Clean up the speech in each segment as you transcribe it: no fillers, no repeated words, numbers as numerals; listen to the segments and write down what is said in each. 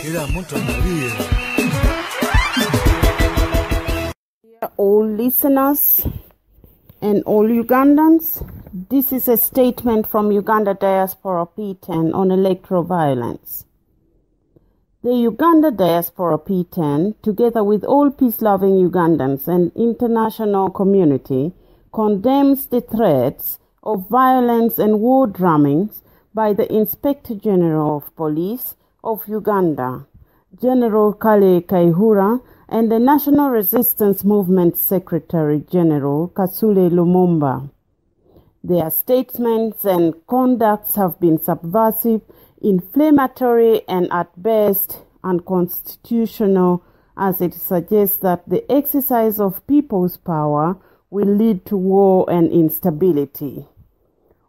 Era mucho morir. All listeners and all Ugandans, this is a statement from Uganda Diaspora P10 on electoral violence. The Uganda Diaspora P10, together with all peace-loving Ugandans and international community, condemns the threats of violence and war drummings by the Inspector General of Police of Uganda, General Kale Kaihura, and the National Resistance Movement Secretary General Kasule Lumumba. Their statements and conducts have been subversive, inflammatory, and at best unconstitutional, as it suggests that the exercise of people's power will lead to war and instability.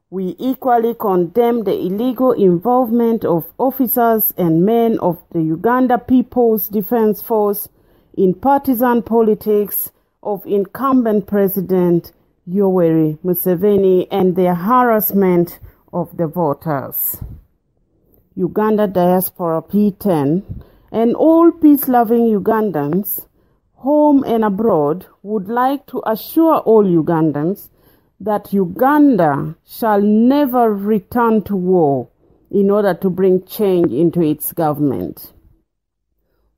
We equally condemn the illegal involvement of officers and men of the Uganda People's Defense Force in partisan politics of incumbent President Yoweri Museveni and their harassment of the voters. Uganda Diaspora P10 and all peace-loving Ugandans, home and abroad, would like to assure all Ugandans that Uganda shall never return to war in order to bring change into its government.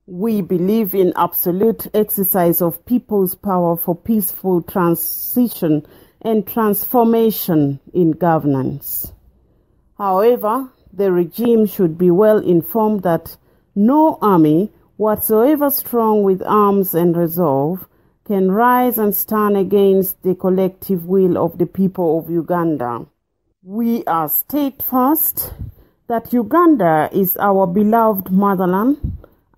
We believe in absolute exercise of people's power for peaceful transition and transformation in governance. However, the regime should be well informed that no army, whatsoever strong with arms and resolve, can rise and stand against the collective will of the people of Uganda. We are steadfast that Uganda is our beloved motherland,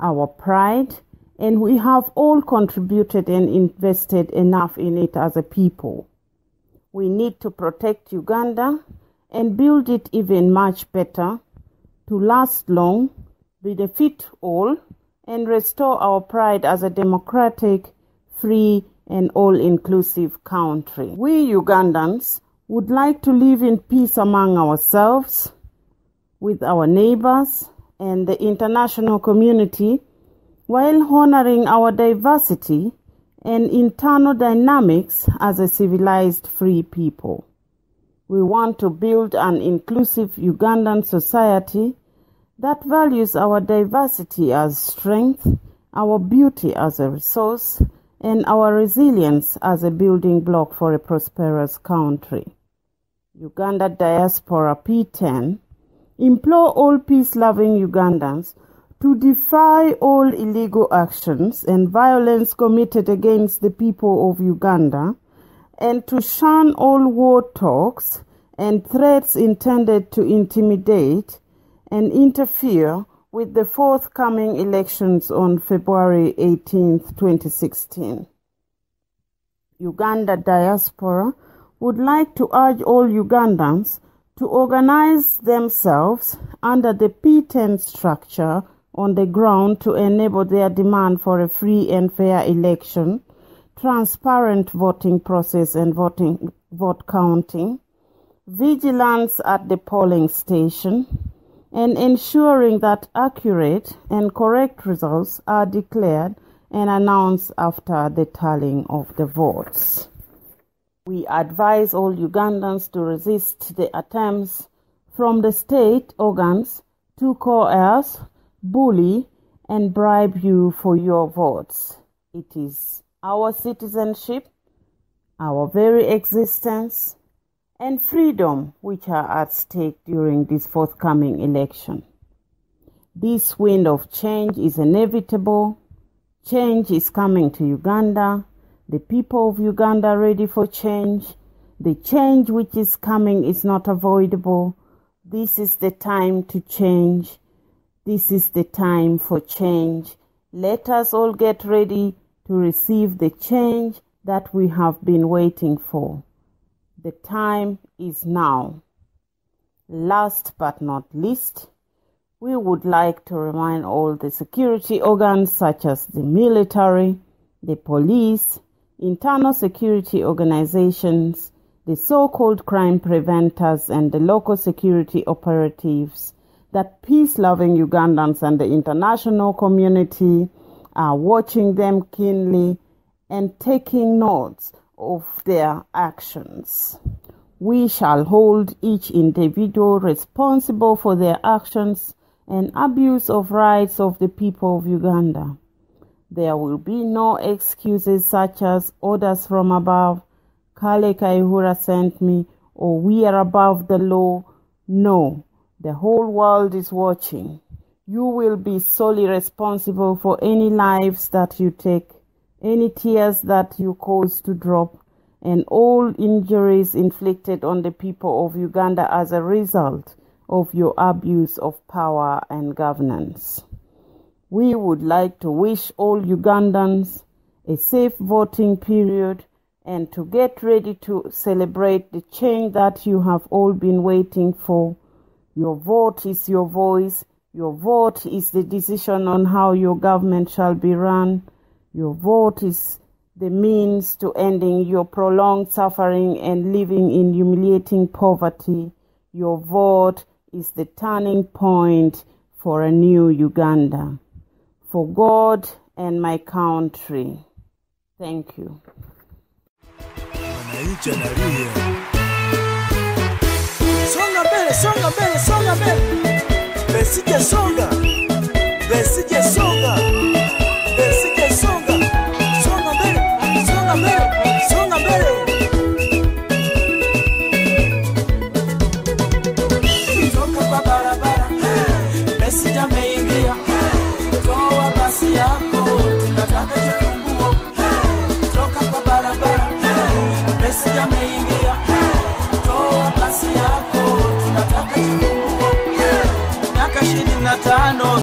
our pride, and we have all contributed and invested enough in it as a people. We need to protect Uganda and build it even much better, to last long, benefit all, and restore our pride as a democratic, free, and all-inclusive country. We Ugandans would like to live in peace among ourselves, with our neighbors, and the international community, while honoring our diversity and internal dynamics as a civilized free people. We want to build an inclusive Ugandan society that values our diversity as strength, our beauty as a resource, and our resilience as a building block for a prosperous country. Uganda Diaspora P10 implore all peace-loving Ugandans to defy all illegal actions and violence committed against the people of Uganda, and to shun all war talks and threats intended to intimidate and interfere with the forthcoming elections on February 18, 2016. Uganda Diaspora would like to urge all Ugandans to organize themselves under the P10 structure on the ground to enable their demand for a free and fair election, transparent voting process and vote counting, vigilance at the polling station, and ensuring that accurate and correct results are declared and announced after the tallying of the votes. We advise all Ugandans to resist the attempts from the state organs to coerce, bully, and bribe you for your votes. It is our citizenship, our very existence, and freedom which are at stake during this forthcoming election. This wind of change is inevitable. Change is coming to Uganda. The people of Uganda are ready for change. The change which is coming is not avoidable. This is the time to change. This is the time for change. Let us all get ready to receive the change that we have been waiting for. The time is now. Last but not least, we would like to remind all the security organs such as the military, the police, internal security organizations, the so-called crime preventers, and the local security operatives that peace-loving Ugandans and the international community are watching them keenly and taking notes of their actions. We shall hold each individual responsible for their actions and abuse of rights of the people of Uganda. There will be no excuses such as orders from above, Kale Kayihura sent me, or we are above the law. No, the whole world is watching. You will be solely responsible for any lives that you take, any tears that you cause to drop, and all injuries inflicted on the people of Uganda as a result of your abuse of power and governance. We would like to wish all Ugandans a safe voting period and to get ready to celebrate the change that you have all been waiting for. Your vote is your voice. Your vote is the decision on how your government shall be run. Your vote is the means to ending your prolonged suffering and living in humiliating poverty. Your vote is the turning point for a new Uganda. For God and my country. Thank you. Songa mbele, songa mbele, songa mbele. Besije songa. Besije songa. Besije songa. Songa mbele, songa mbele, songa mbele. Toka kwa barabara. Besije ameingia. Toa basi yako. Tunataka tufunguo. Toka kwa barabara. Besije ameingia. Toa basi yako. Tunataka tufunguo. Miaka 25